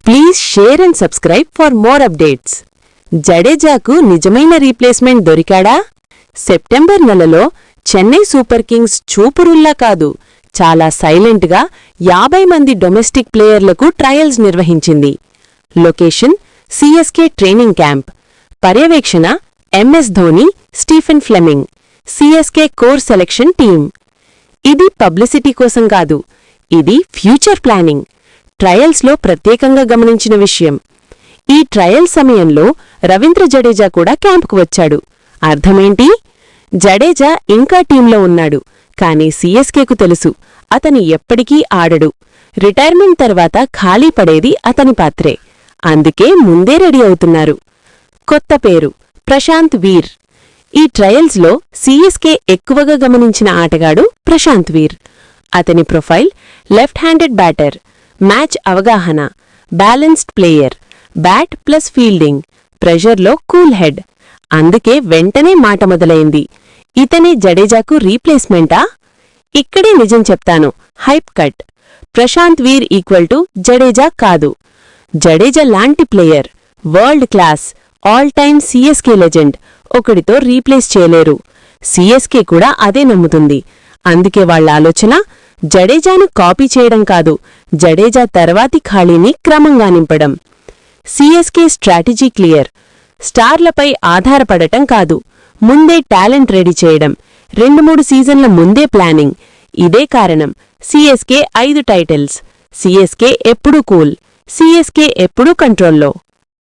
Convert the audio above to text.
Please share and subscribe for more updates. జడేజాకు నిజమైన replacement దొరికాడా? September నెలలో చెన్నై సూపర్ కింగ్స్ చూపురుల్లా కాదు, చాలా సైలెంట్గా 50 మంది డొమెస్టిక్ ప్లేయర్లకు ట్రయల్స్ నిర్వహించింది. Location CSK training camp. పర్యవేక్షణ MS Dhoni, Stephen Fleming. CSK core selection team. ఇది పబ్లిసిటీ కోసం కాదు, ఇది ఫ్యూచర్ ప్లానింగ్. ట్రయల్స్లో ప్రత్యేకంగా గమనించిన విషయం, ఈ ట్రయల్ సమయంలో రవీంద్ర జడేజా కూడా క్యాంపుకు వచ్చాడు. అర్థమేంటి? జడేజా ఇంకా టీంలో ఉన్నాడు, కానీ సిఎస్కేకు తెలుసు అతను ఎప్పటికీ ఆడడు. రిటైర్మెంట్ తర్వాత ఖాళీ పడేది అతని పాత్రే. అందుకే ముందే రెడీ అవుతున్నారు. కొత్త పేరు ప్రశాంత్ వీర్. ఈ ట్రయల్స్లో సిఎస్కే ఎక్కువగా గమనించిన ఆటగాడు ప్రశాంత్ వీర్. అతని profile left handed batter, match అవగాహన, balanced player, bat plus fielding, ప్రెషర్లో కూల్ హెడ్. అందుకే వెంటనే మాట మొదలైంది, ఇతనే జడేజాకు రీప్లేస్మెంటా? ఇక్కడే నిజం చెప్తాను, hype cut. Prashant Veer equal to Jadeja కాదు. జడేజా లాంటి player, world class, all time CSK legend ఒకడితో రీప్లేస్ చేయలేరు. సిఎస్కే కూడా అదే నమ్ముతుంది. అందుకే వాళ్ల ఆలోచన జడేజాను కాపీ చేయడం కాదు, జడేజా తర్వాతి ఖాళీని క్రమంగా నింపడం. CSK strategy clear. స్టార్లపై ఆధారపడటం కాదు, ముందే టాలెంట్ రెడీ చేయడం. 2-3 సీజన్ల ముందే ప్లానింగ్. ఇదే కారణం సిఎస్కే 5 టైటిల్స్. సిఎస్కే ఎప్పుడూ కూల్, సిఎస్కే ఎప్పుడూ కంట్రోల్లో.